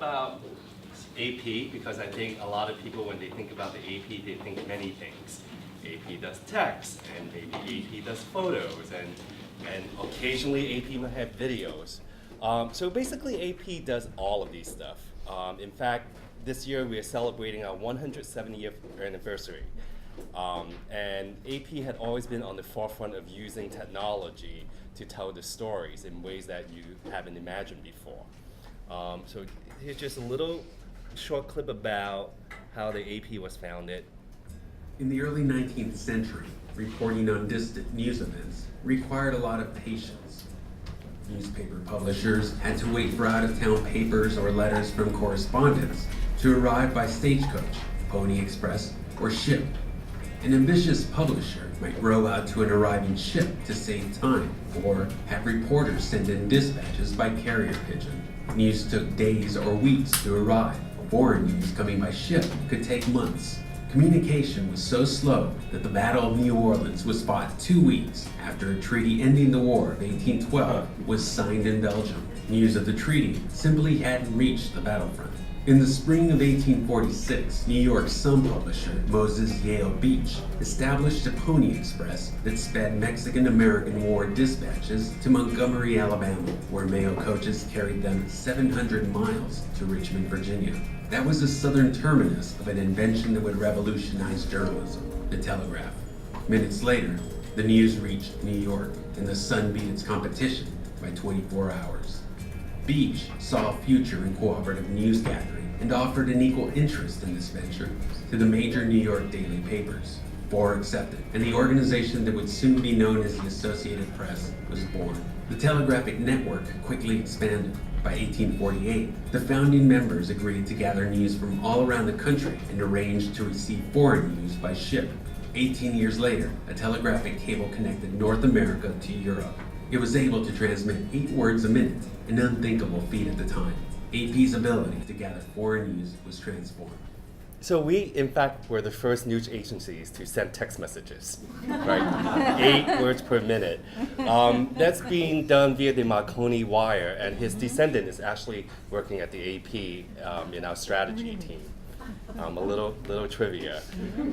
about AP because I think a lot of people, when they think about the AP, they think many things. AP does text, and maybe AP does photos, and occasionally AP might have videos. So basically AP does all of these stuff. In fact, this year we are celebrating our 170th anniversary. And AP had always been on the forefront of using technology to tell the stories in ways that you haven't imagined before. So here's just a little short clip about how the AP was founded. In the early 19th century, reporting on distant news events required a lot of patience. Newspaper publishers had to wait for out-of-town papers or letters from correspondents to arrive by stagecoach, pony express, or ship. An ambitious publisher might row out to an arriving ship to save time, or have reporters send in dispatches by carrier pigeon. News took days or weeks to arrive. Foreign news coming by ship could take months. Communication was so slow that the Battle of New Orleans was fought 2 weeks after a treaty ending the War of 1812 was signed in Belgium. News of the treaty simply hadn't reached the battlefront. In the spring of 1846, New York Sun publisher Moses Yale Beach established a pony express that sped Mexican-American War dispatches to Montgomery, Alabama, where mail coaches carried them 700 miles to Richmond, Virginia. That was the southern terminus of an invention that would revolutionize journalism, the telegraph. Minutes later, the news reached New York, and the Sun beat its competition by 24 hours. Beach saw a future in cooperative news gathering and offered an equal interest in this venture to the major New York daily papers. 4 accepted, and the organization that would soon be known as the Associated Press was born. The telegraphic network quickly expanded. By 1848, the founding members agreed to gather news from all around the country and arranged to receive foreign news by ship. 18 years later, a telegraphic cable connected North America to Europe. It was able to transmit 8 words a minute, an unthinkable feat at the time. AP's ability to gather foreign news was transformed. So we, in fact, were the first news agencies to send text messages, right? 8 words per minute. That's being done via the Marconi wire, and his descendant is actually working at the AP in our strategy team. A little trivia.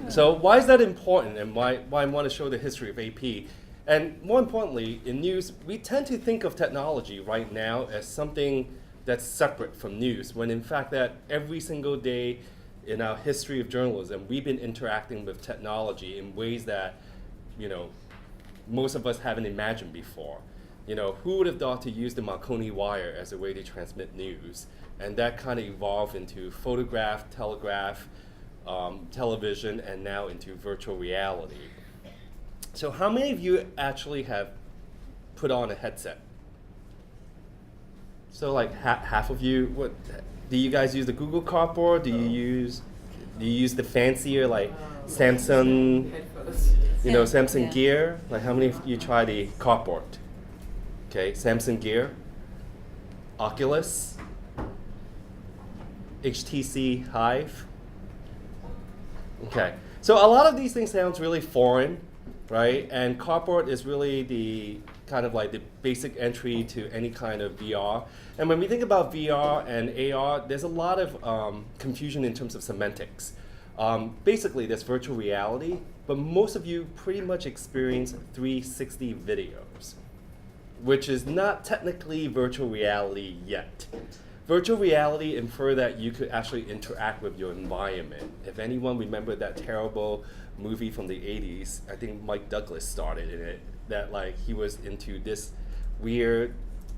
So why is that important, and why I want to show the history of AP? And more importantly, in news, we tend to think of technology right now as something that's separate from news, when in fact that every single day in our history of journalism, we've been interacting with technology in ways that, most of us haven't imagined before. Who would have thought to use the Marconi wire as a way to transmit news? And that kind of evolved into photograph, telegraph, television, and now into virtual reality. So how many of you actually have put on a headset? So like half of you, do you guys use the Google Cardboard? Do you use the fancier like Samsung, Samsung Gear? Like how many of you try the Cardboard? Okay, Samsung Gear, Oculus, HTC Hive. Okay, so a lot of these things sounds really foreign, right? And Cardboard is really the kind of like the basic entry to any kind of VR. And when we think about VR and AR, there's a lot of confusion in terms of semantics. Basically, there's virtual reality, but most of you pretty much experience 360 videos, which is not technically virtual reality yet. Virtual reality infer that you could actually interact with your environment. If anyone remember that terrible movie from the 80s, I think Mike Douglas started in it, that like he was into this weird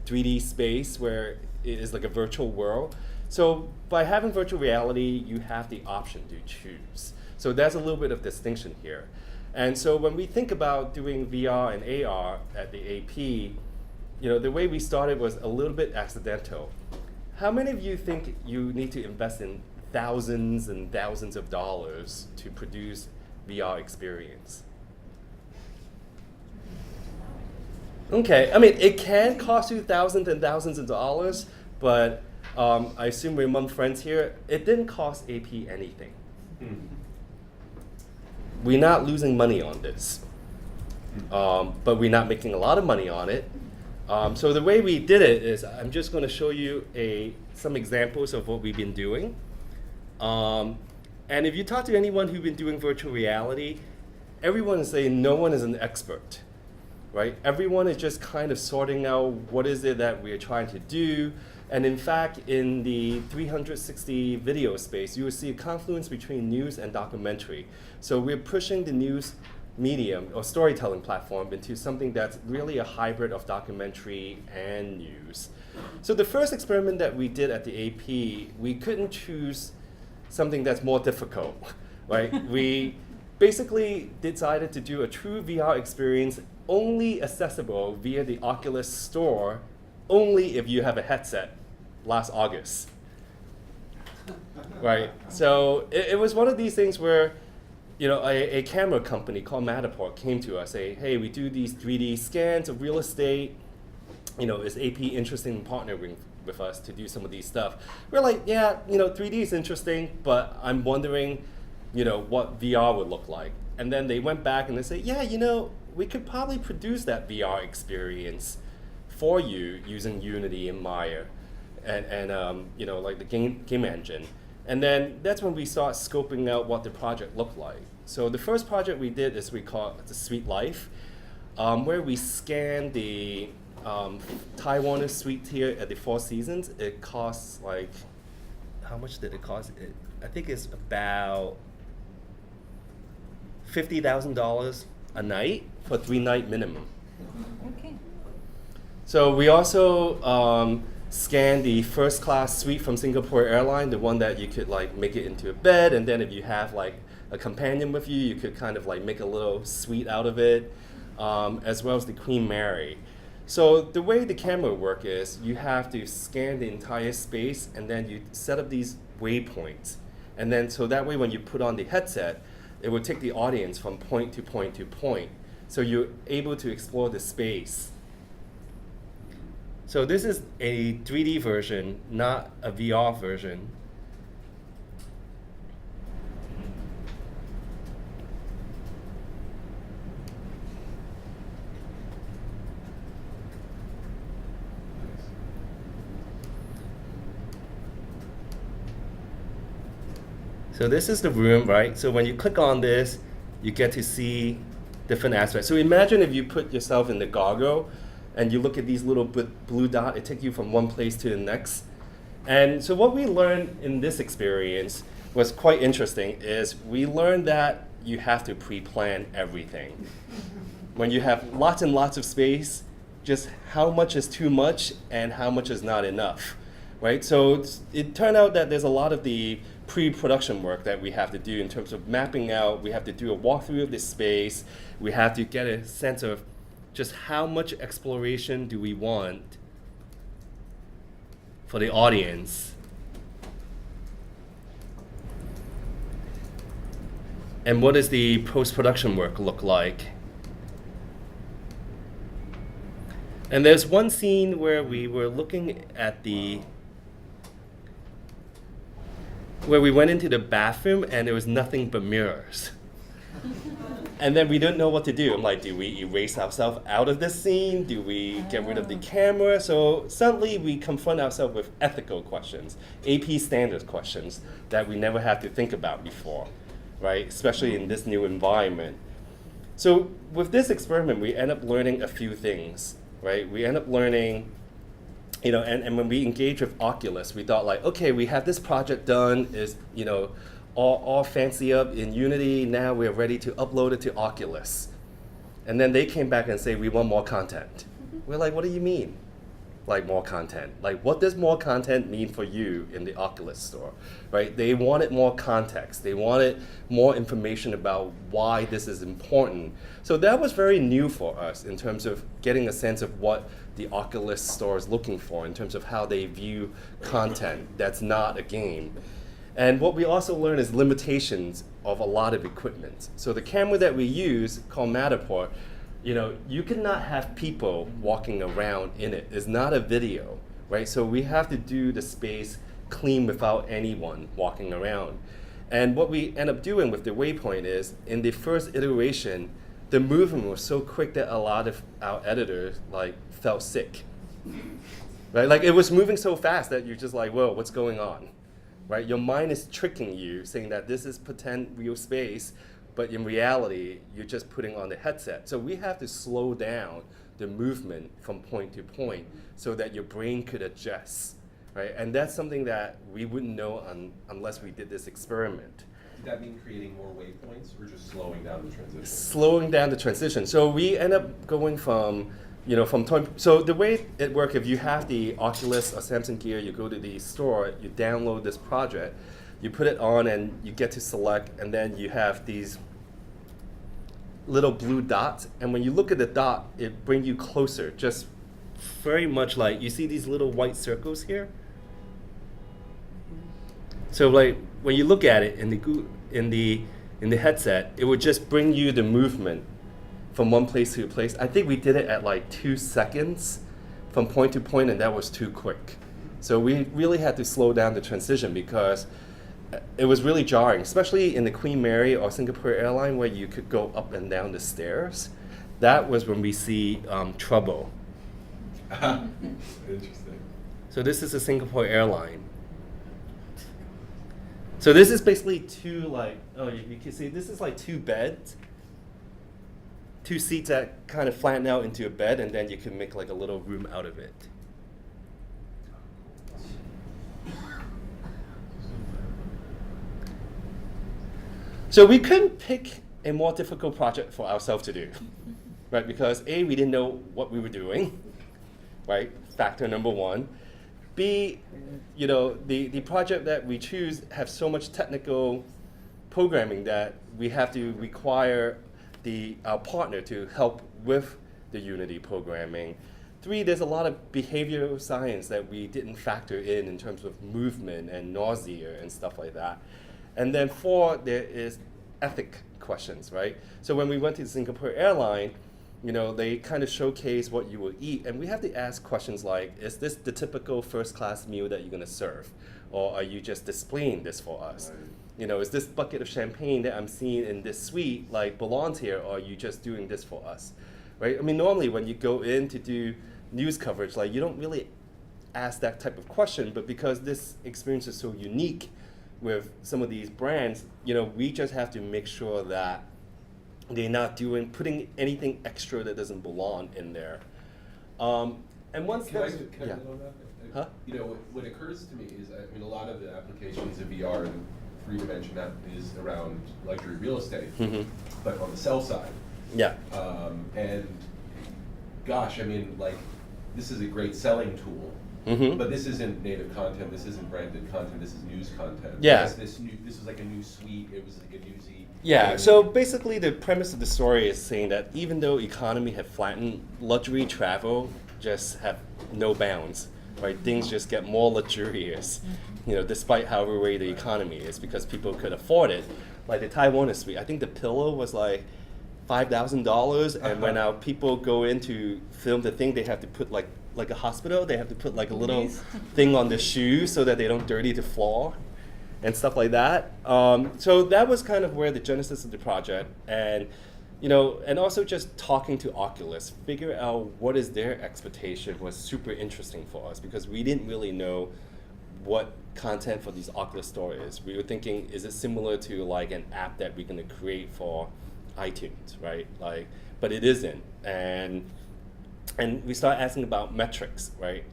3D space where it is like a virtual world. So by having virtual reality, you have the option to choose. So there's a little bit of distinction here. And so when we think about doing VR and AR at the AP, the way we started was a little bit accidental. How many of you think you need to invest in thousands and thousands of dollars to produce VR experience? Okay, I mean, it can cost you thousands and thousands of dollars, but I assume we're among friends here. It didn't cost AP anything. We're not losing money on this, but we're not making a lot of money on it. So the way we did it is I'm just going to show you some examples of what we've been doing. And if you talk to anyone who's been doing virtual reality, everyone is saying no one is an expert, right? Everyone is just kind of sorting out what is it that we're trying to do. And in fact, in the 360 video space, you will see a confluence between news and documentary. So we're pushing the news medium or storytelling platform into something that's really a hybrid of documentary and news. So the first experiment that we did at the AP, we couldn't choose something that's more difficult, right? We basically decided to do a true VR experience only accessible via the Oculus store, only if you have a headset last August, right? So it was one of these things where, you know, a camera company called Matterport came to us, say, hey, we do these 3D scans of real estate. You know, is AP interested in partnering with us to do some of these stuff? We're like, yeah, you know, 3D is interesting, but I'm wondering, you know, what VR would look like. And then they went back and they said, yeah, you know, we could probably produce that VR experience for you using Unity and Maya and you know, like the game engine. And then that's when we start scoping out what the project looked like. So the first project we did is we call it the Suite Life, where we scanned the Taiwanese suite here at the Four Seasons. It costs like, how much did it cost? I think it's about $50,000 a night for 3-night minimum. Okay. So we also scanned the first class suite from Singapore Airlines, the one that you could like make it into a bed, and then if you have like a companion with you, you could kind of like make a little suite out of it, as well as the Queen Mary. So the way the camera work is you have to scan the entire space and then you set up these waypoints. And then so that way when you put on the headset, it will take the audience from point to point to point. So you're able to explore the space. So this is a 3D version, not a VR version. So this is the room, right? So when you click on this, you get to see different aspects. So imagine if you put yourself in the goggle and you look at these little blue dots, it takes you from one place to the next. And so what we learned in this experience was quite interesting, is we learned that you have to pre-plan everything. When you have lots and lots of space, just how much is too much and how much is not enough, right? So it turned out that there's a lot of the pre-production work that we have to do in terms of mapping out. We have to do a walkthrough of this space. We have to get a sense of just how much exploration do we want for the audience. And what does the post-production work look like? And there's one scene where we were looking at where we went into the bathroom and there was nothing but mirrors. And then we didn't know what to do. I'm like, do we erase ourselves out of this scene? Do we get rid of the camera? So suddenly we confront ourselves with ethical questions, AP standards questions that we never had to think about before, right? Especially in this new environment. So with this experiment, we end up learning a few things, right? We end up learning, you know, and when we engaged with Oculus, we thought like, okay, we have this project done, is, you know, all fancy up in Unity, now we're ready to upload it to Oculus. And then they came back and say, we want more content. We're like, what do you mean? Like more content? Like what does more content mean for you in the Oculus store, right? They wanted more context. They wanted more information about why this is important. So that was very new for us in terms of getting a sense of what the Oculus store is looking for in terms of how they view content that's not a game. And what we also learned is limitations of a lot of equipment. So the camera that we use, called Matterport, you know, you cannot have people walking around in it. It's not a video, right? So we have to do the space clean without anyone walking around. And what we end up doing with the waypoint is, in the first iteration, the movement was so quick that a lot of our editors like felt sick. Right? Like it was moving so fast that you're just like, whoa, what's going on? Right? Your mind is tricking you, saying that this is pretend real space, but in reality, you're just putting on the headset. So we have to slow down the movement from point to point so that your brain could adjust, right? And that's something that we wouldn't know unless we did this experiment. Did that mean creating more waypoints or just slowing down the transition? Slowing down the transition. So we end up going from, so the way it works, if you have the Oculus or Samsung Gear, you go to the store, you download this project, you put it on and you get to select, and then you have these little blue dots, and when you look at the dot, it brings you closer, just very much like, you see these little white circles here? So like, when you look at it in the headset, it would just bring you the movement from one place to a place. I think we did it at like 2 seconds from point to point, and that was too quick. So we really had to slow down the transition because it was really jarring, especially in the Queen Mary or Singapore Airline where you could go up and down the stairs. That was when we see trouble. Interesting. So this is a Singapore Airline. So this is basically two you can see this is like two beds, two seats that kind of flatten out into a bed, and then you can make like a little room out of it. So we couldn't pick a more difficult project for ourselves to do, right? Because A, we didn't know what we were doing, right? Factor number one. B, the project that we choose have so much technical programming that we have to require our partner to help with the Unity programming. 3, there's a lot of behavioral science that we didn't factor in terms of movement and nausea and stuff like that. And then 4, there is ethic questions, right? So when we went to Singapore Airline, they kind of showcase what you will eat, and we have to ask questions like, is this the typical first-class meal that you're going to serve? Or are you just displaying this for us? Right. Is this bucket of champagne that I'm seeing in this suite belongs here, or are you just doing this for us? Right? I mean, normally when you go in to do news coverage, you don't really ask that type of question, but because this experience is so unique with some of these brands, we just have to make sure that they're not putting anything extra that doesn't belong in there. And once Can I that's, comment on that? Huh? What occurs to me is, a lot of the applications of VR and three-dimension is around luxury real estate, but on the sell side. Yeah. And gosh, this is a great selling tool. But this isn't native content. This isn't branded content. This is news content. Yeah. This was like a new suite. It was like a newsy. Yeah. So basically, the premise of the story is saying that even though economy have flattened, luxury travel just have no bounds. Right? Things just get more luxurious. Despite however way the economy is, because people could afford it. Like the Taiwanese suite, I think the pillow was like $5,000, and when our people go in to film the thing, they have to put like a hospital, they have to put like a little thing on the shoe so that they don't dirty the floor and stuff like that. So that was kind of where the genesis of the project, and and also just talking to Oculus, figure out what is their expectation was super interesting for us, because we didn't really know what content for these Oculus Store is. We were thinking, is it similar to like an app that we're going to create for iTunes, right? But it isn't. And we start asking about metrics, right?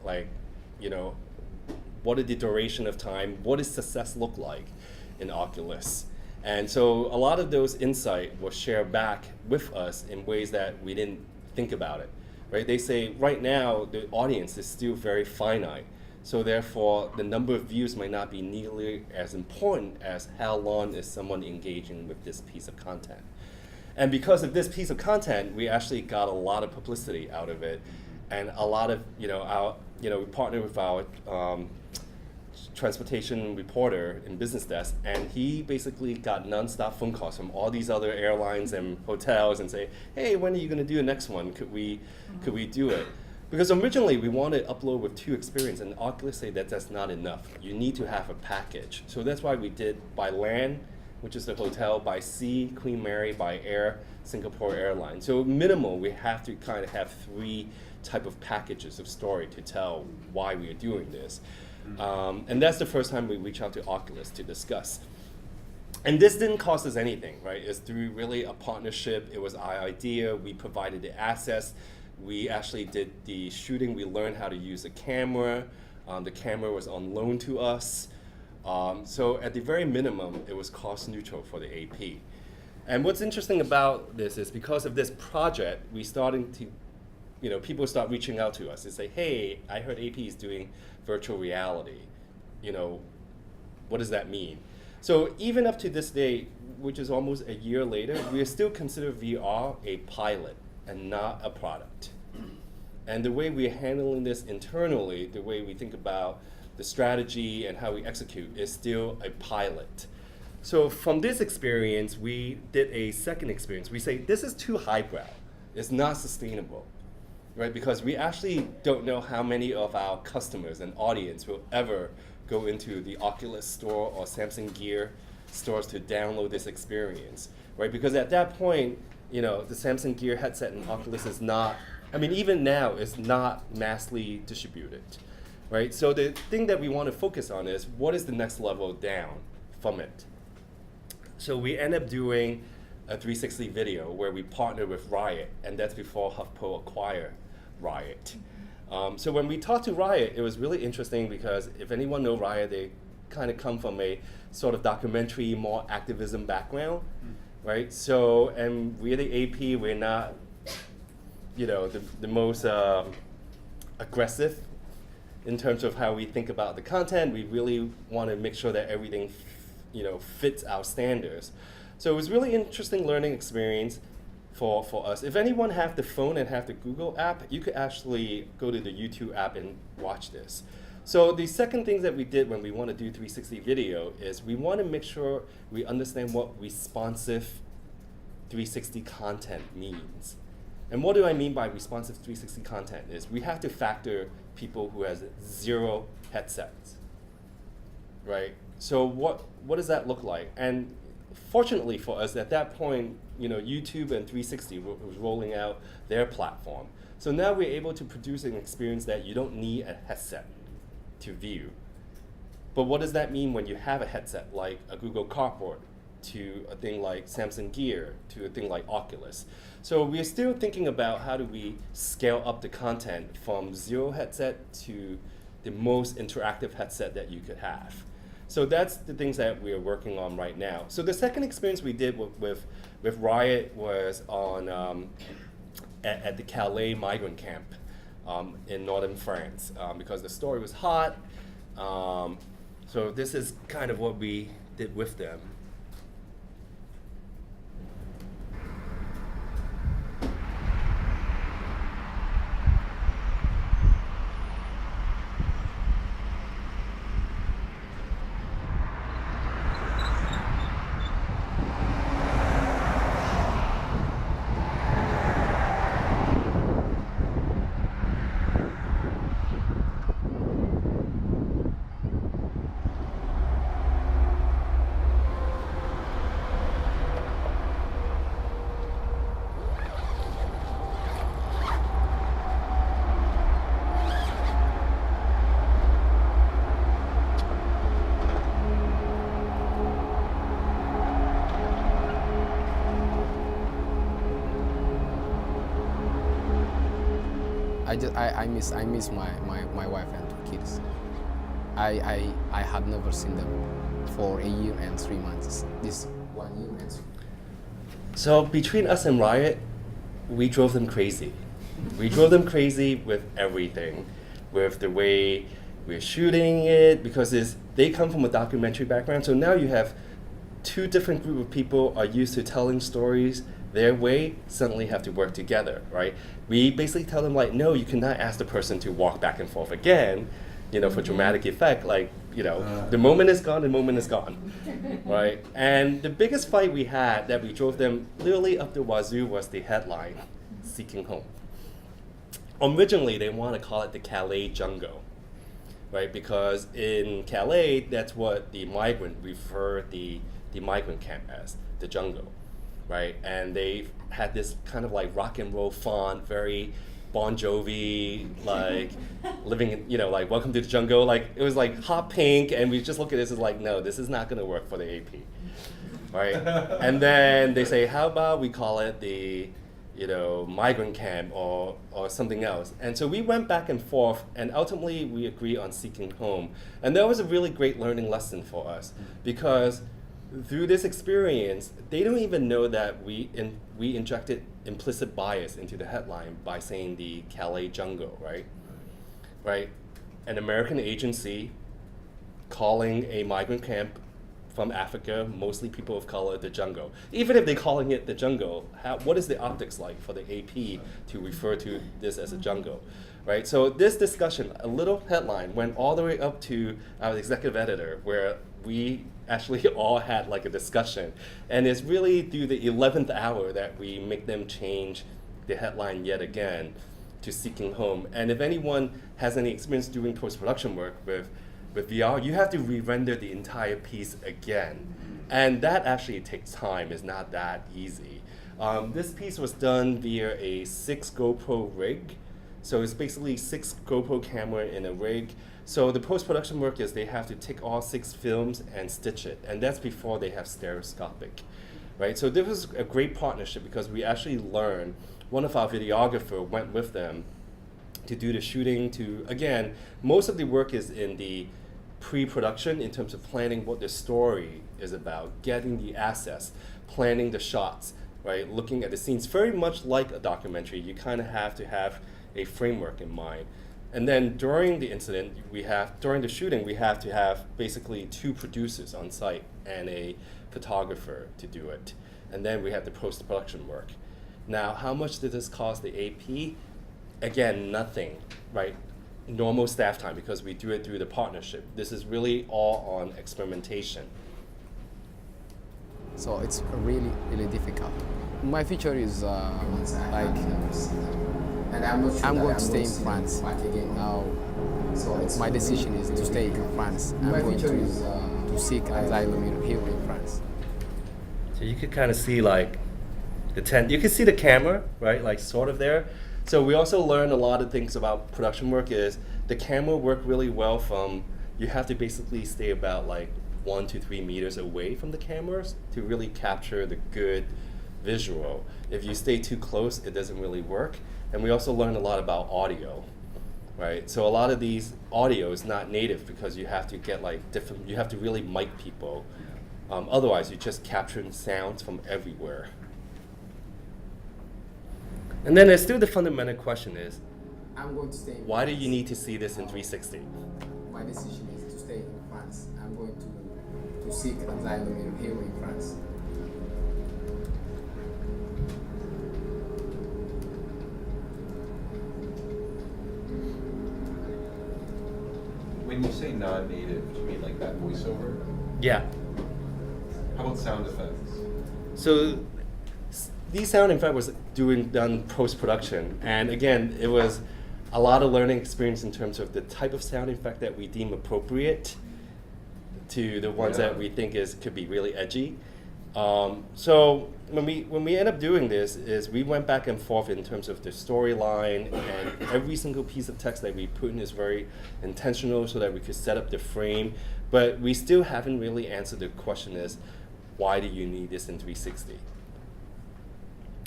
What is the duration of time? What does success look like in Oculus? And so a lot of those insights were shared back with us in ways that we didn't think about it, right? They say right now the audience is still very finite. So therefore, the number of views might not be nearly as important as how long is someone engaging with this piece of content. And because of this piece of content, we actually got a lot of publicity out of it, and a lot of we partnered with our transportation reporter in business desk, and he basically got nonstop phone calls from all these other airlines and hotels and say, hey, when are you going to do the next one? Could we do it? Because originally we wanted to upload with 2 experiences, and Oculus say that that's not enough. You need to have a package. So that's why we did by land which is the hotel, by sea, Queen Mary, by air, Singapore Airlines. So minimal, we have to kind of have 3 type of packages of story to tell why we are doing this. And that's the first time we reached out to Oculus to discuss. And this didn't cost us anything, right? It's through really a partnership. It was our idea. We provided the assets. We actually did the shooting. We learned how to use a camera. The camera was on loan to us. So at the very minimum, it was cost neutral for the AP. And what's interesting about this is because of this project, we starting to, people start reaching out to us and say, hey, I heard AP is doing virtual reality. What does that mean? So even up to this day, which is almost a year later, we still consider VR a pilot and not a product. And the way we're handling this internally, the way we think about the strategy and how we execute is still a pilot. So from this experience, we did a second experience. We say, this is too highbrow. It's not sustainable, right? Because we actually don't know how many of our customers and audience will ever go into the Oculus store or Samsung Gear stores to download this experience, right? Because at that point, the Samsung Gear headset and Oculus is not, even now, is not massively distributed, right? So the thing that we want to focus on is what is the next level down from it? So we end up doing a 360 video where we partnered with Riot, and that's before HuffPo acquired Riot. So when we talked to Riot, it was really interesting because if anyone knows Riot, they kind of come from a sort of documentary, more activism background, right? So, and we're the AP, we're not, the most aggressive in terms of how we think about the content. We really want to make sure that everything, fits our standards. So it was really interesting learning experience for us. If anyone have the phone and have the Google app, you could actually go to the YouTube app and watch this. So the second thing that we did when we want to do 360 video is we want to make sure we understand what responsive 360 content means. And what do I mean by responsive 360 content is we have to factor people who has 0 headsets, right? So what does that look like? And fortunately for us, at that point, YouTube and 360 was rolling out their platform. So now we're able to produce an experience that you don't need a headset to view. But what does that mean when you have a headset like a Google Cardboard to a thing like Samsung Gear to a thing like Oculus? So we're still thinking about how do we scale up the content from 0 headset to the most interactive headset that you could have. So that's the things that we're working on right now. So the second experience we did with Riot was on at the Calais migrant camp in northern France because the story was hot. So this is kind of what we did with them. I miss my wife and 2 kids. I had never seen them for a year and 3 months. This 1 year and 3 months. So between us and Riot, we drove them crazy. We drove them crazy with everything, with the way we're shooting it, because they come from a documentary background. So now you have 2 different group of people are used to telling stories their way, suddenly have to work together, right? We basically tell them like, no, you cannot ask the person to walk back and forth again, for dramatic effect. Like, the moment is gone, the moment is gone, right? And the biggest fight we had that we drove them literally up the wazoo was the headline, Seeking Home. Originally, they want to call it the Calais Jungle, right? Because in Calais, that's what the migrant refer the the migrant camp as, the jungle, right? And they had this kind of like rock and roll font, very Bon Jovi, like living in, like Welcome to the Jungle, like it was like hot pink, and we just look at this as like, no, this is not gonna work for the AP, right? And then they say, how about we call it the, migrant camp or something else? And so we went back and forth, and ultimately we agreed on Seeking Home. And that was a really great learning lesson for us, because through this experience, they don't even know that we injected implicit bias into the headline by saying the Calais jungle, right? Right? An American agency calling a migrant camp from Africa, mostly people of color, the jungle. Even if they're calling it the jungle, what is the optics like for the AP to refer to this as a jungle, right? So this discussion, a little headline, went all the way up to our executive editor, where we actually all had like a discussion. And it's really through the 11th hour that we make them change the headline yet again to Seeking Home. And if anyone has any experience doing post-production work with VR, you have to re-render the entire piece again. And that actually takes time. It's not that easy. This piece was done via a 6 GoPro rig. So it's basically 6 GoPro camera in a rig. So the post-production work is they have to take all 6 films and stitch it. And that's before they have stereoscopic, right? So this was a great partnership, because we actually learned, one of our videographers went with them to do the shooting, again, most of the work is in the pre-production in terms of planning what the story is about, getting the assets, planning the shots, right? Looking at the scenes, very much like a documentary. You kind of have to have a framework in mind. And then during the incident, during the shooting, we have to have basically 2 producers on site and a photographer to do it. And then we have the post-production work. Now, how much did this cost the AP? Again, nothing, right? Normal staff time, because we do it through the partnership. This is really all on experimentation. So it's really, really difficult. My future is like, and I'm not sure I'm that going to stay in see France. them back again. Now, So it's my decision is to stay in France. I'm My going future is to seek asylum here in France. So you could kind of see like the tent. You can see the camera, right? Like sort of there. So we also learned a lot of things about production work. Is the camera work really well from, you have to basically stay about like 1 to 3 meters away from the cameras to really capture the good visual. If you stay too close, it doesn't really work. And we also learned a lot about audio, right? So a lot of these audio is not native, because you have to get like different, you have to really mic people. Otherwise, you're just capturing sounds from everywhere. And then there's still the fundamental question is, I'm going to stay in why do France. you need to see this in 360? My decision is to stay in France. I'm going to seek asylum here in France. When you say non-native, do you mean like that voiceover? Yeah. How about sound effects? So these sound effects was done post-production, and again, it was a lot of learning experience in terms of the type of sound effect that we deem appropriate to the ones that we think could be really edgy. So when we end up doing this, is we went back and forth in terms of the storyline, and every single piece of text that we put in is very intentional so that we could set up the frame. But we still haven't really answered the question is, why do you need this in 360?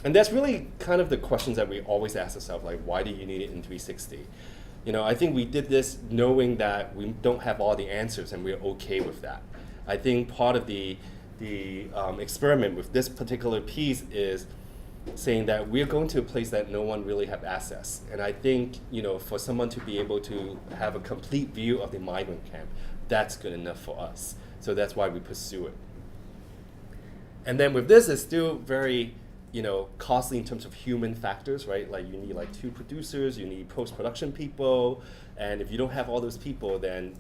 And that's really kind of the questions that we always ask ourselves, like, why do you need it in 360? I think we did this knowing that we don't have all the answers, and we're okay with that. I think part of the experiment with this particular piece is saying that we're going to a place that no one really have access. And I think, for someone to be able to have a complete view of the migrant camp, that's good enough for us. So that's why we pursue it. And then with this, it's still very, costly in terms of human factors, right? Like you need like 2 producers, you need post-production people, and if you don't have all those people, then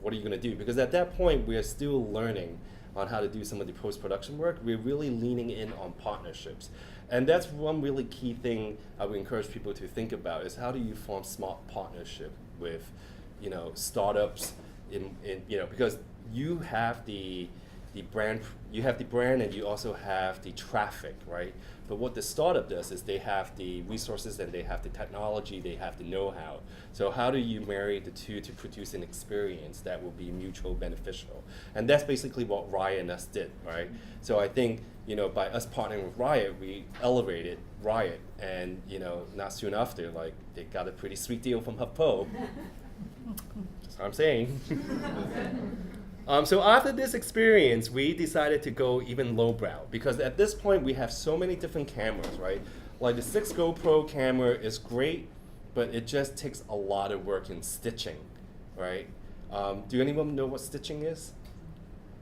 what are you going to do? Because at that point, we are still learning on how to do some of the post-production work. We're really leaning in on partnerships. And that's one really key thing I would encourage people to think about, is how do you form smart partnership with, startups because you have the the brand, you have the brand and you also have the traffic, right? But what the startup does is they have the resources and they have the technology, they have the know-how. So how do you marry the two to produce an experience that will be mutual beneficial? And that's basically what Riot and us did, right? So I think, by us partnering with Riot, we elevated Riot, and not soon after, like, they got a pretty sweet deal from HuffPo. That's what I'm saying. So after this experience, we decided to go even lowbrow, because at this point we have so many different cameras, right? Like the 6 GoPro camera is great, but it just takes a lot of work in stitching, right? Do anyone know what stitching is?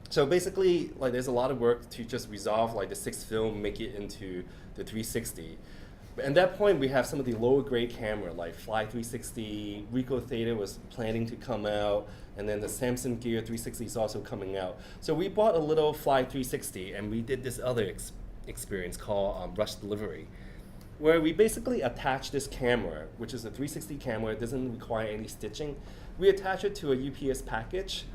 So basically, like, there's a lot of work to just resolve like the 6 film, make it into the 360. But at that point, we have some of the lower grade camera, like Fly 360, Ricoh Theta was planning to come out, and then the Samsung Gear 360 is also coming out. So we bought a little Fly 360, and we did this other experience called Rush Delivery, where we basically attach this camera, which is a 360 camera. It doesn't require any stitching. We attach it to a UPS package.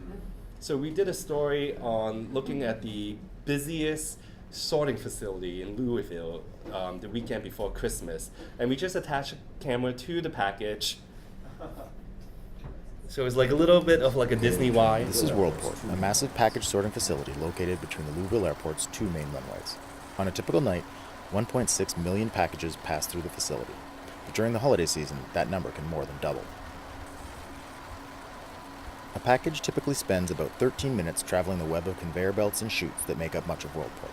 So we did a story on looking at the busiest sorting facility in Louisville the weekend before Christmas. And we just attached a camera to the package. So it's like a little bit of like a Disney wide. This is Worldport, a massive package sorting facility located between the Louisville airport's 2 main runways. On a typical night, 1.6 million packages pass through the facility. But during the holiday season, that number can more than double. A package typically spends about 13 minutes traveling the web of conveyor belts and chutes that make up much of Worldport.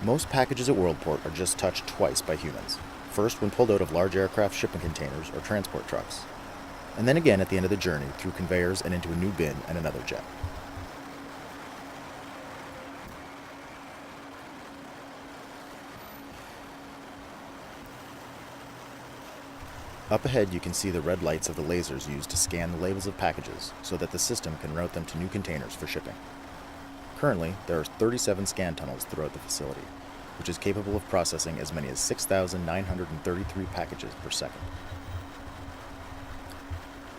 Most packages at Worldport are just touched twice by humans. First when pulled out of large aircraft shipping containers or transport trucks, and then again at the end of the journey through conveyors and into a new bin and another jet. Up ahead you can see the red lights of the lasers used to scan the labels of packages so that the system can route them to new containers for shipping. Currently, there are 37 scan tunnels throughout the facility, which is capable of processing as many as 6,933 packages per second.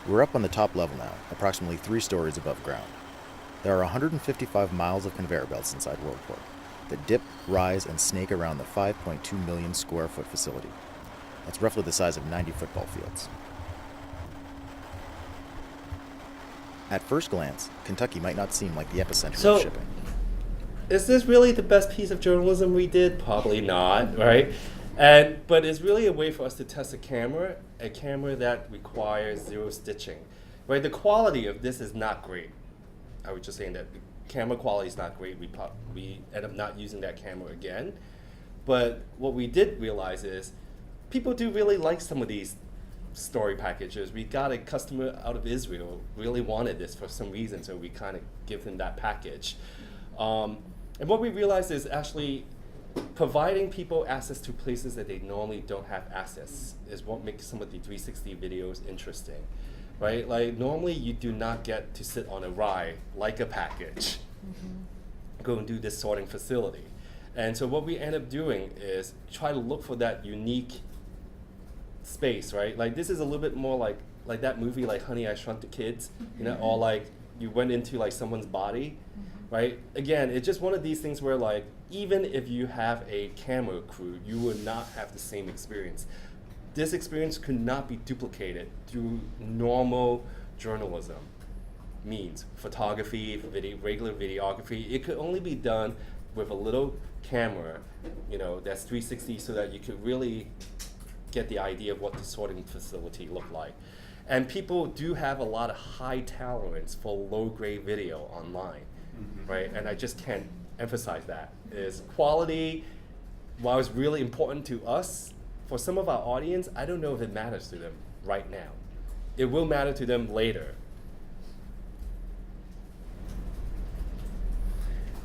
We're up on the top level now, approximately 3 stories above ground. There are 155 miles of conveyor belts inside Worldport that dip, rise, and snake around the 5.2 million square foot facility. That's roughly the size of 90 football fields. At first glance, Kentucky might not seem like the epicenter of shipping. Is this really the best piece of journalism we did? Probably not, right? But it's really a way for us to test a camera that requires 0 stitching, right? The quality of this is not great. I was just saying that the camera quality is not great. We end up not using that camera again. But what we did realize is people do really like some of these story packages. We got a customer out of Israel really wanted this for some reason, so we kind of give them that package. And what we realized is actually providing people access to places that they normally don't have access is what makes some of the 360 videos interesting, right? Like normally you do not get to sit on a ride like a package, go and do this sorting facility. And so what we end up doing is try to look for that unique space, right? Like this is a little bit more like that movie, like Honey, I Shrunk the Kids, or like you went into like someone's body, right? Again, it's just one of these things where like even if you have a camera crew, you will not have the same experience. This experience could not be duplicated through normal journalism means, photography, regular videography. It could only be done with a little camera, that's 360, so that you could really get the idea of what the sorting facility looked like. And people do have a lot of high tolerance for low-grade video online, right? And I just can't emphasize that. Is quality, while it's really important to us, for some of our audience, I don't know if it matters to them right now. It will matter to them later.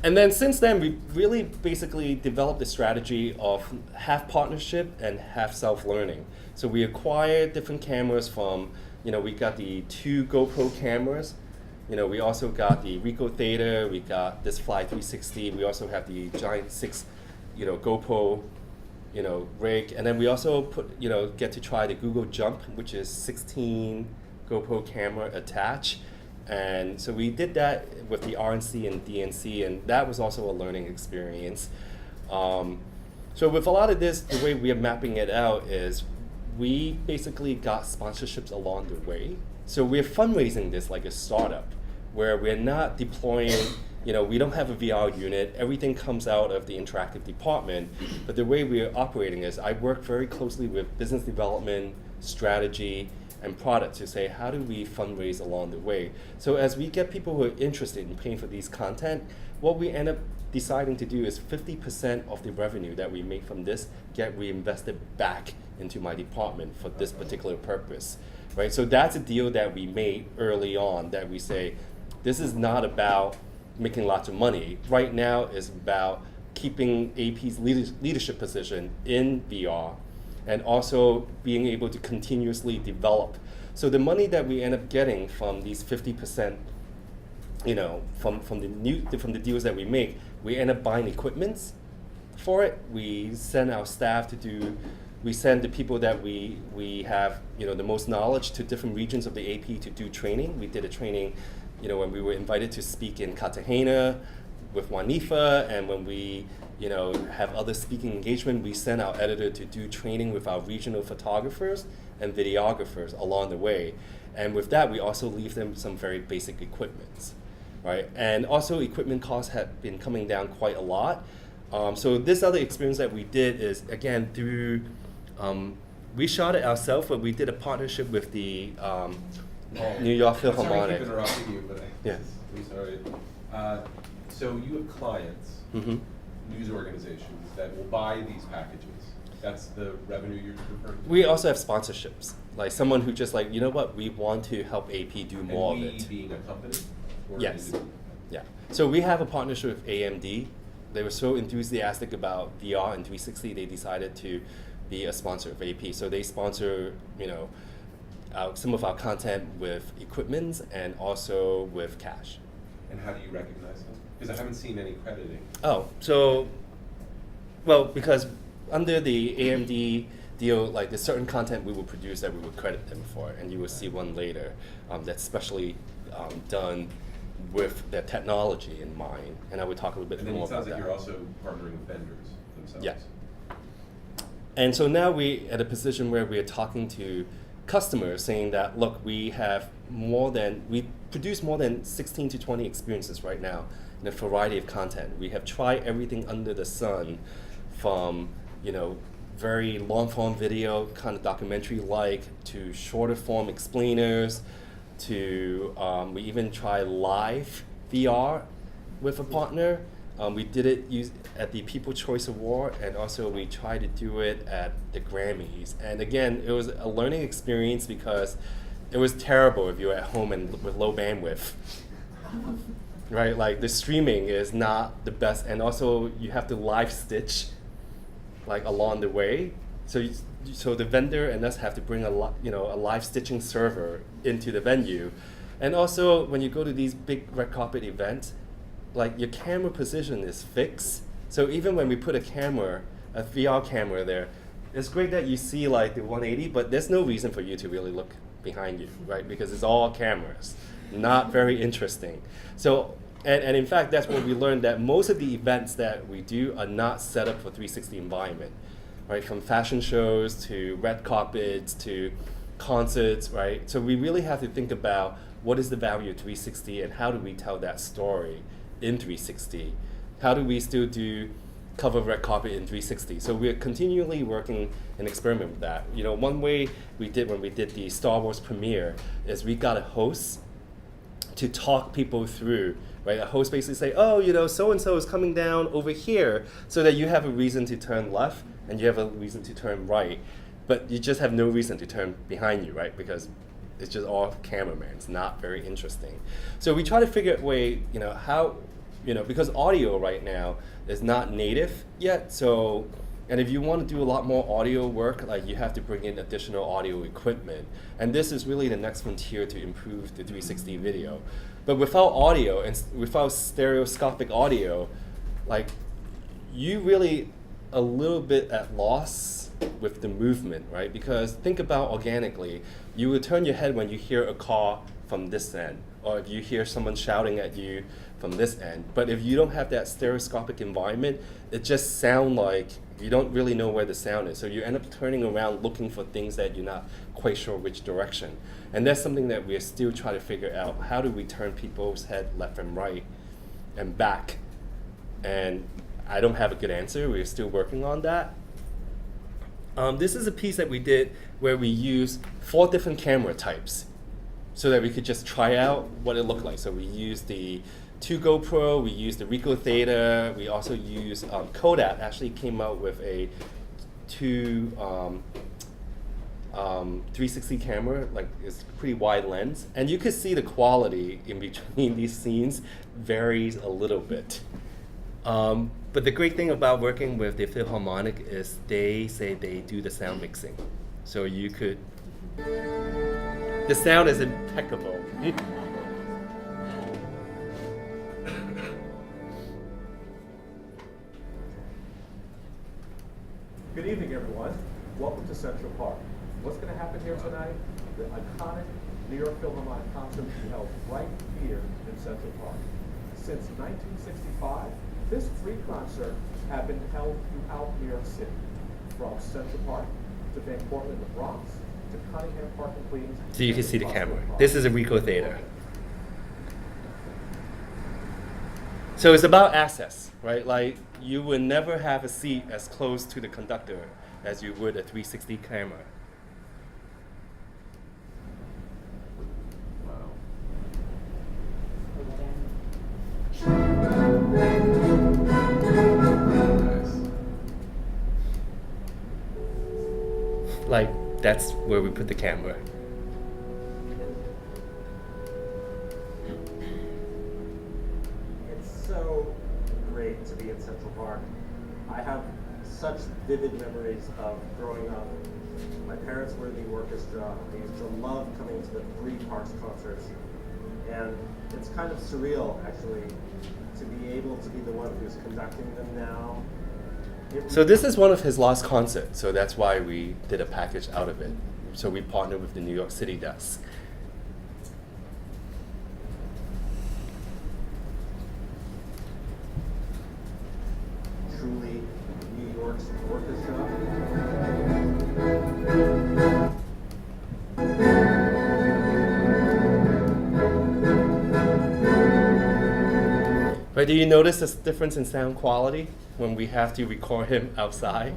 And then since then, we really basically developed a strategy of half partnership and half self-learning. So we acquired different cameras from, we got the 2 GoPro cameras. We also got the Ricoh Theta, we got this Fly 360. We also have the giant 6, GoPro rig, and then we also get to try the Google Jump, which is 16 GoPro camera attached. And so we did that with the RNC and DNC, and that was also a learning experience. So with a lot of this, the way we are mapping it out is we basically got sponsorships along the way. So we're fundraising this like a startup, where we're not deploying, we don't have a VR unit, everything comes out of the interactive department, but the way we're operating is I work very closely with business development, strategy, and product to say, how do we fundraise along the way? So as we get people who are interested in paying for these content, what we end up deciding to do is 50% of the revenue that we make from this get reinvested back into my department for this particular purpose, right? So that's a deal that we made early on, that we say, this is not about making lots of money. Right now it's about keeping AP's leadership position in VR, and also being able to continuously develop. So the money that we end up getting from these 50%, from the deals that we make, we end up buying equipments for it. We send our staff we send the people that we have, the most knowledge to different regions of the AP to do training. We did a training, when we were invited to speak in Cartagena with Wanifa, and when we have other speaking engagement, we send our editor to do training with our regional photographers and videographers along the way. And with that, we also leave them some very basic equipment, right? And also equipment costs have been coming down quite a lot. So this other experience that we did is, again, through, we shot it ourselves, but we did a partnership with the New York Philharmonic. Sorry to keep interrupting you, but Yeah. sorry. So you have clients, news organizations that will buy these packages. That's the revenue you're referring to? We also have sponsorships, like someone who just like, we want to help AP do more of it. being a company? Or Yes. individual? Yeah. So we have a partnership with AMD. They were so enthusiastic about VR and 360, they decided to be a sponsor of AP. So they sponsor, some of our content with equipment and also with cash. And how do you recognize them? Because I haven't seen any crediting. Oh, because under the AMD deal, like there's certain content we will produce that we will credit them for, and you will see one later that's specially done with their technology in mind, and I would talk a little bit And then more it sounds about like that. you're also partnering with vendors themselves. Yeah. And so now we at a position where we are talking to customers saying that, look, we produce more than 16 to 20 experiences right now in a variety of content. We have tried everything under the sun, from very long form video, kind of documentary-like, to shorter form explainers, to we even try live VR with a partner. We did it at the People's Choice Award, and also we tried to do it at the Grammys. And again, it was a learning experience because it was terrible if you're at home and with low bandwidth. Right, like the streaming is not the best, and also you have to live stitch like along the way. So the vendor and us have to bring a live stitching server into the venue. And also when you go to these big red carpet events, like your camera position is fixed. So even when we put a VR camera there, it's great that you see like the 180, but there's no reason for you to really look behind you, right? Because it's all cameras, not very interesting. So, and in fact, that's what we learned, that most of the events that we do are not set up for 360 environment, right? From fashion shows to red carpets to concerts, right? So we really have to think about what is the value of 360 and how do we tell that story in 360? How do we still do cover red carpet in 360? So we're continually working and experiment with that. One way we did when we did the Star Wars premiere is we got a host to talk people through, right? A host basically say, so-and-so is coming down over here, so that you have a reason to turn left and you have a reason to turn right, but you just have no reason to turn behind you, right? Because it's just all cameramen. It's not very interesting. So we try to figure out a way, how, because audio right now is not native yet. So, and if you want to do a lot more audio work, like you have to bring in additional audio equipment. And this is really the next frontier to improve the 360 video. But without audio and without stereoscopic audio, like you really a little bit at loss with the movement, right? Because think about organically, you would turn your head when you hear a car from this end, or if you hear someone shouting at you from this end. But if you don't have that stereoscopic environment, it just sounds like you don't really know where the sound is. So you end up turning around looking for things that you're not quite sure which direction. And that's something that we're still trying to figure out. How do we turn people's head left and right and back? And I don't have a good answer. We're still working on that. This is a piece that we did where we used 4 different camera types so that we could just try out what it looked like. So we used the 2 GoPro, we used the Ricoh Theta, we also used Kodak actually came out with a 360 camera, like it's pretty wide lens. And you could see the quality in between these scenes varies a little bit. But the great thing about working with the Philharmonic is they say they do the sound mixing. So you could, the sound is impeccable. Good evening, everyone. Welcome to Central Park. What's going to happen here tonight? The iconic New York Philharmonic concert will be held right here in Central Park. Since 1965, this free concert has been held throughout New York City, from Central Park to Van Cortlandt in the Bronx to Cunningham Park in Queens. So you can see the camera. This is a Ricoh Theta. So it's about access, right? Like you would never have a seat as close to the conductor as you would a 360 camera. Like that's where we put the camera. It's so great to be in Central Park. I have such vivid memories of growing up. My parents were in the orchestra. I used to love coming to the Three Parks concerts. And it's kind of surreal, actually, to be able to be the one who's conducting them now. So this is one of his last concerts, so that's why we did a package out of it. So we partnered with the New York City desk. Truly New York's orchestra. But do you notice this difference in sound quality when we have to record him outside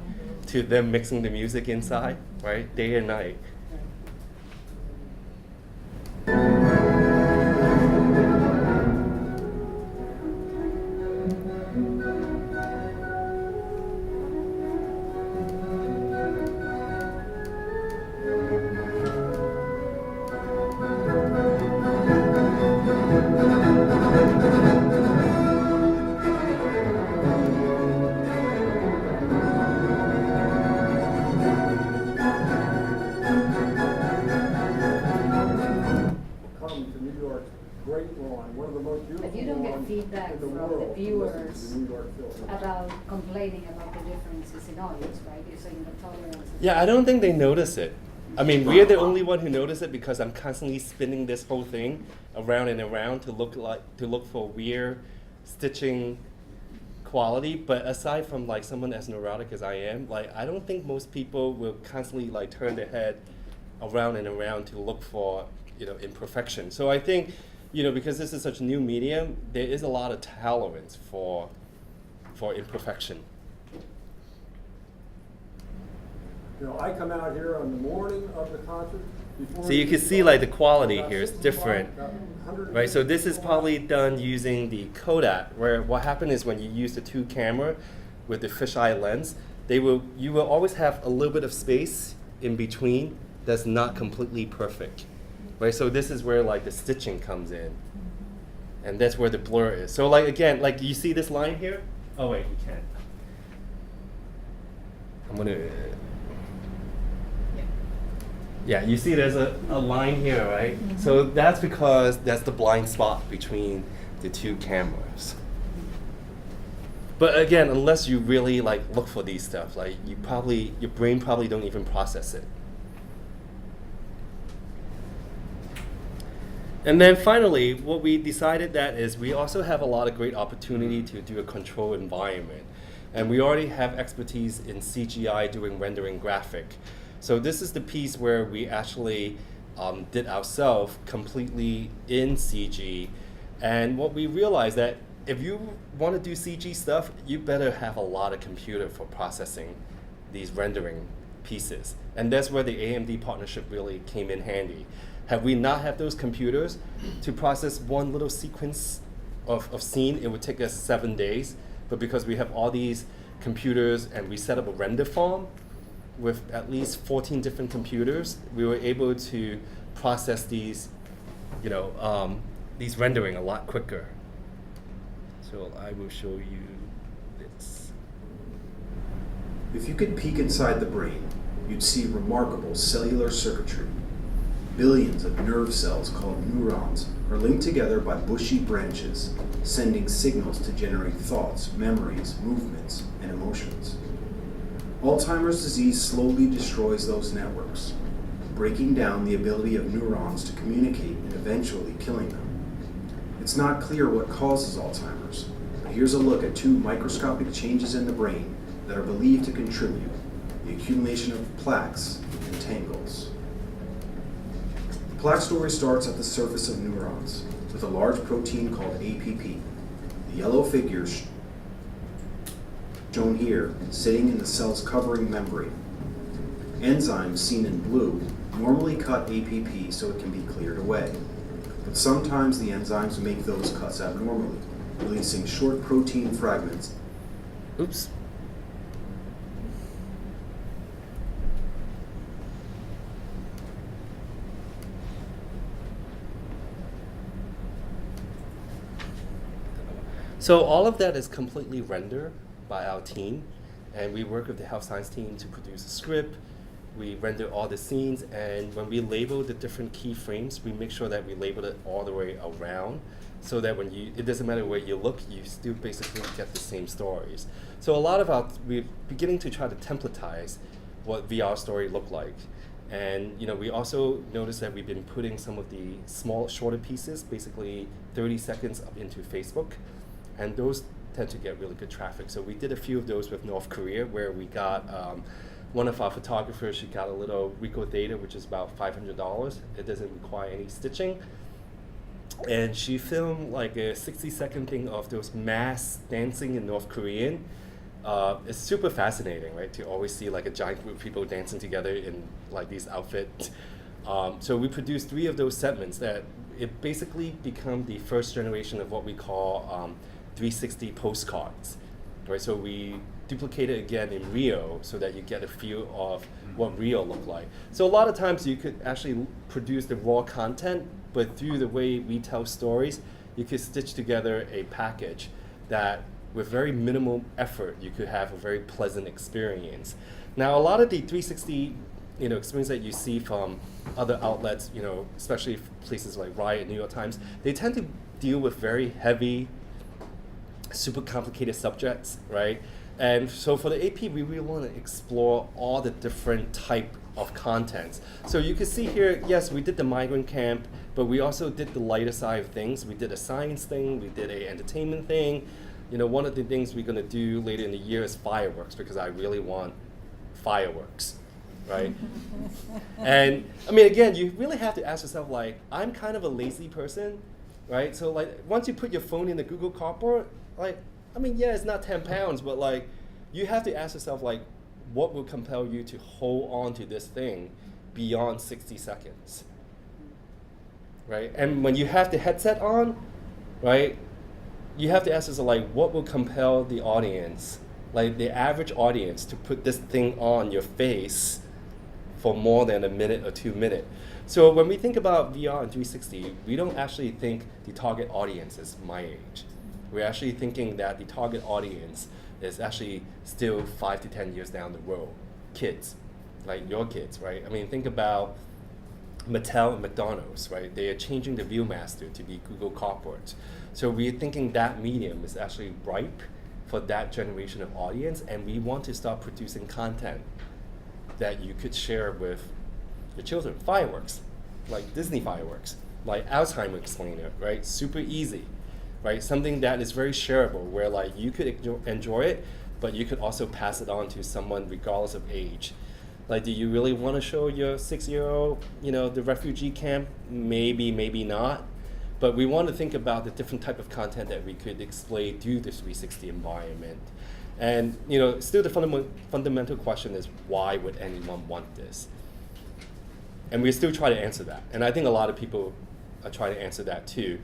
to them mixing the music inside, right? Day and night. But you don't get feedback from the viewers about complaining about the differences in audience, right? You're saying the tolerance. Yeah, I don't think they notice it. I mean, we're the only one who notice it because I'm constantly spinning this whole thing around and around to look for weird stitching quality. But aside from like someone as neurotic as I am, like I don't think most people will constantly like turn their head around and around to look for imperfection. So I think because this is such a new medium, there is a lot of tolerance for imperfection. I come out here on the morning of the concert. So you can see like the quality here is different, right? So this is probably done using the Kodak, where what happened is when you use the 2 camera with the fisheye lens, you will always have a little bit of space in between that's not completely perfect, right? So this is where like the stitching comes in, and that's where the blur is. So like again, like you see this line here? Oh wait, you can't. I'm gonna. Yeah, you see there's a line here, right? Mm-hmm. So that's because that's the blind spot between the 2 cameras. But again, unless you really like look for these stuff, like your brain probably don't even process it. And then finally, what we decided that is we also have a lot of great opportunity to do a control environment. And we already have expertise in CGI doing rendering graphic. So this is the piece where we actually did ourselves completely in CG. And what we realized that if you want to do CG stuff, you better have a lot of computer for processing these rendering pieces. And that's where the AMD partnership really came in handy. Had we not had those computers to process one little sequence of scene, it would take us 7 days. But because we have all these computers and we set up a render farm with at least 14 different computers, we were able to process these, these rendering a lot quicker. So I will show you this. If you could peek inside the brain, you'd see remarkable cellular circuitry. Billions of nerve cells called neurons are linked together by bushy branches, sending signals to generate thoughts, memories, movements, and emotions. Alzheimer's disease slowly destroys those networks, breaking down the ability of neurons to communicate and eventually killing them. It's not clear what causes Alzheimer's, but here's a look at 2 microscopic changes in the brain that are believed to contribute: the accumulation of plaques and tangles. The plaque story starts at the surface of neurons with a large protein called APP. The yellow figures shown here sitting in the cell's covering membrane. Enzymes seen in blue normally cut APP so it can be cleared away. But sometimes the enzymes make those cuts abnormally, releasing short protein fragments. Oops. So all of that is completely rendered by our team, and we work with the health science team to produce a script. We render all the scenes, and when we label the different keyframes, we make sure that we label it all the way around, so that when it doesn't matter where you look, you still basically get the same stories. So a lot of we're beginning to try to templatize what VR story look like. And we also noticed that we've been putting some of the small, shorter pieces, basically 30 seconds up into Facebook, and those tend to get really good traffic. So we did a few of those with North Korea, where we got one of our photographers, she got a little Ricoh Theta, which is about $500. It doesn't require any stitching. And she filmed like a 60-second thing of those mass dancing in North Korean. It's super fascinating, right? To always see like a giant group of people dancing together in like these outfits. So we produced 3 of those segments that it basically become the first generation of what we call 360 postcards, right? So we duplicate it again in Rio so that you get a feel of what Rio looked like. So a lot of times you could actually produce the raw content, but through the way we tell stories, you could stitch together a package that with very minimal effort, you could have a very pleasant experience. Now, a lot of the 360 experience that you see from other outlets, especially places like Riot, New York Times, they tend to deal with very heavy, super complicated subjects, right? And so for the AP, we really want to explore all the different type of contents. So you can see here, yes, we did the migrant camp, but we also did the lighter side of things. We did a science thing, we did a entertainment thing. One of the things we're going to do later in the year is fireworks, because I really want fireworks, right? And I mean, again, you really have to ask yourself, like, I'm kind of a lazy person, right? So like, once you put your phone in the Google Cardboard, like, I mean, yeah, it's not 10 pounds, but like, you have to ask yourself, like, what will compel you to hold on to this thing beyond 60 seconds, right? And when you have the headset on, right, you have to ask yourself, like, what will compel the audience, like the average audience, to put this thing on your face for more than a minute or 2 minutes. So when we think about VR and 360, we don't actually think the target audience is my age. We're actually thinking that the target audience is actually still 5 to 10 years down the road. Kids, like your kids, right? I mean, think about Mattel and McDonald's, right? They are changing the Viewmaster to be Google Cardboard. So we're thinking that medium is actually ripe for that generation of audience, and we want to start producing content that you could share with your children. Fireworks, like Disney fireworks, like Alzheimer explainer, right? Super easy, right? Something that is very shareable, where like you could enjoy it, but you could also pass it on to someone regardless of age. Like, do you really want to show your 6-year-old, the refugee camp? Maybe, maybe not. But we want to think about the different type of content that we could display through the 360 environment. And still the fundamental question is, why would anyone want this? And we still try to answer that. And I think a lot of people are trying to answer that too.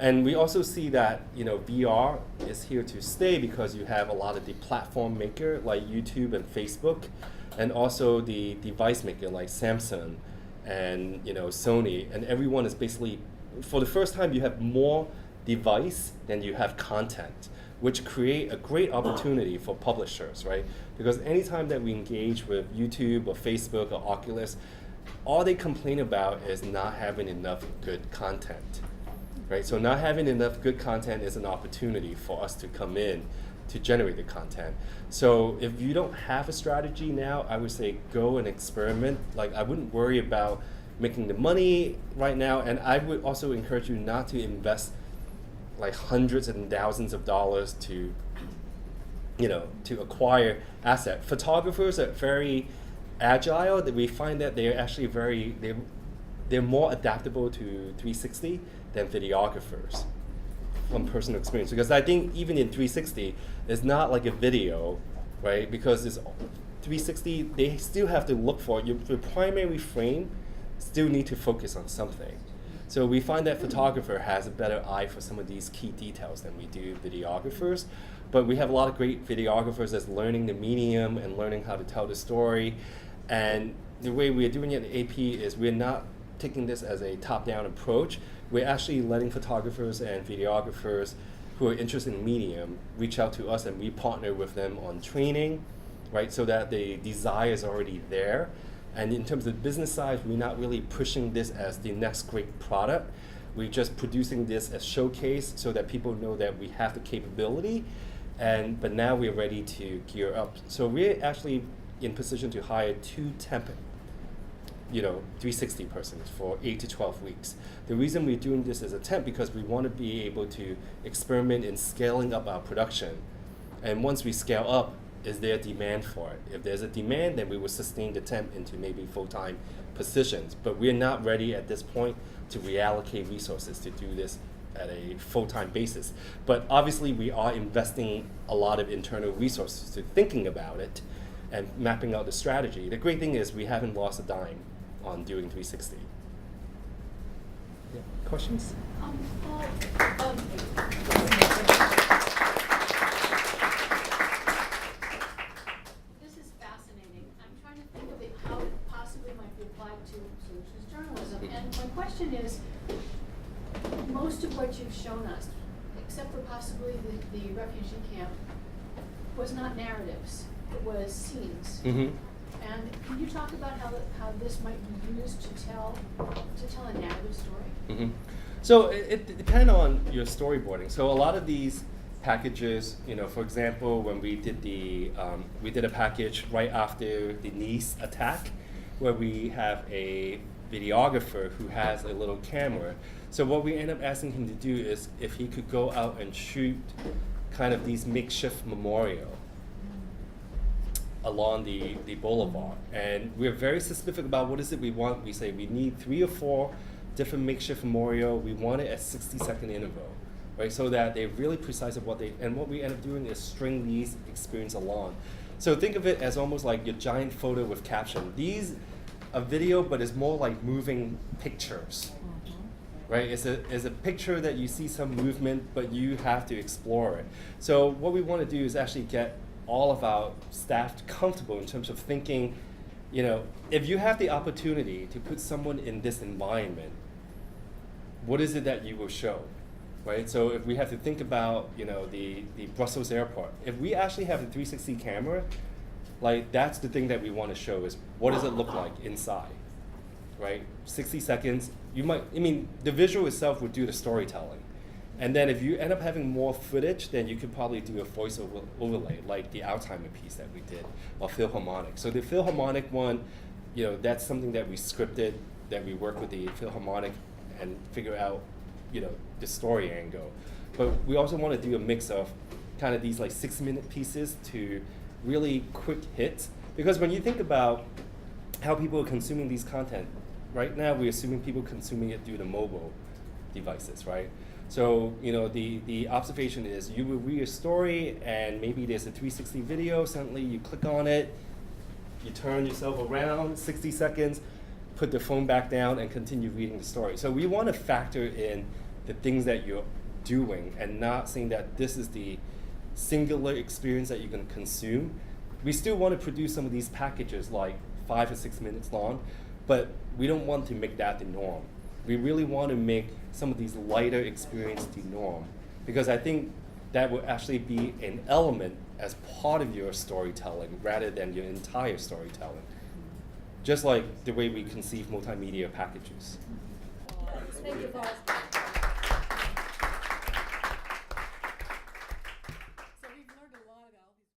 And we also see that VR is here to stay, because you have a lot of the platform maker like YouTube and Facebook, and also the device maker like Samsung and Sony, and everyone is basically, for the first time, you have more device than you have content, which create a great opportunity for publishers, right? Because anytime that we engage with YouTube or Facebook or Oculus, all they complain about is not having enough good content, right? So not having enough good content is an opportunity for us to come in to generate the content. So if you don't have a strategy now, I would say go and experiment. Like, I wouldn't worry about making the money right now, and I would also encourage you not to invest like hundreds and thousands of dollars to acquire asset. Photographers are very agile. That we find that they're actually they're more adaptable to 360 than videographers, from personal experience. Because I think even in 360, it's not like a video, right? Because it's 360, they still have to look for your primary frame. Still need to focus on something. So we find that photographer has a better eye for some of these key details than we do videographers. But we have a lot of great videographers that's learning the medium and learning how to tell the story. And the way we're doing it at AP is we're not taking this as a top-down approach. We're actually letting photographers and videographers who are interested in medium reach out to us, and we partner with them on training, right? So that the desire is already there. And in terms of business side, we're not really pushing this as the next great product. We're just producing this as showcase so that people know that we have the capability, but now we're ready to gear up. So we're actually in position to hire 2 temp 360 persons for 8 to 12 weeks. The reason we're doing this as a temp, because we want to be able to experiment in scaling up our production. And once we scale up, is there demand for it? If there's a demand, then we will sustain the temp into maybe full-time positions. But we're not ready at this point to reallocate resources to do this at a full-time basis. But obviously we are investing a lot of internal resources to thinking about it and mapping out the strategy. The great thing is we haven't lost a dime on doing 360. Yeah. Questions? This is fascinating. I'm trying to think of it, how it possibly might be applied to solutions journalism. And my question is, most of what you've shown us, except for possibly the refugee camp, was not narratives. It was scenes. Mm-hmm. And can you talk about how this might be used to tell a narrative story? Mm-hmm. So it depends on your storyboarding. So a lot of these packages, for example, when we did a package right after the Nice attack, where we have a videographer who has a little camera. So what we end up asking him to do is if he could go out and shoot kind of these makeshift memorial along the boulevard. And we're very specific about what is it we want. We say we need 3 or 4 different makeshift memorial. We want it at 60-second interval, right? So that they're really precise of what we end up doing is string these experience along. So think of it as almost like your giant photo with caption. These are video, but it's more like moving pictures, right? It's a picture that you see some movement, but you have to explore it. So what we want to do is actually get all of our staff comfortable in terms of thinking, if you have the opportunity to put someone in this environment, what is it that you will show, right? So if we have to think about, the Brussels airport, if we actually have a 360 camera, like that's the thing that we want to show is what does it look like inside, right? 60 seconds, the visual itself would do the storytelling. And then if you end up having more footage, then you could probably do a voice overlay, like the Alzheimer piece that we did, or Philharmonic. So the Philharmonic one, that's something that we scripted, that we work with the Philharmonic and figure out, the story angle. But we also want to do a mix of kind of these like 6-minute pieces to really quick hits. Because when you think about how people are consuming these content, right now we're assuming people consuming it through the mobile devices, right? So, the observation is you will read a story and maybe there's a 360 video, suddenly you click on it, you turn yourself around, 60 seconds, put the phone back down and continue reading the story. So we want to factor in the things that you're doing and not saying that this is the singular experience that you can consume. We still want to produce some of these packages like 5 or 6 minutes long, but we don't want to make that the norm. We really want to make some of these lighter experiences the norm, because I think that will actually be an element as part of your storytelling rather than your entire storytelling. Just like the way we conceive multimedia packages. Thank you, boss.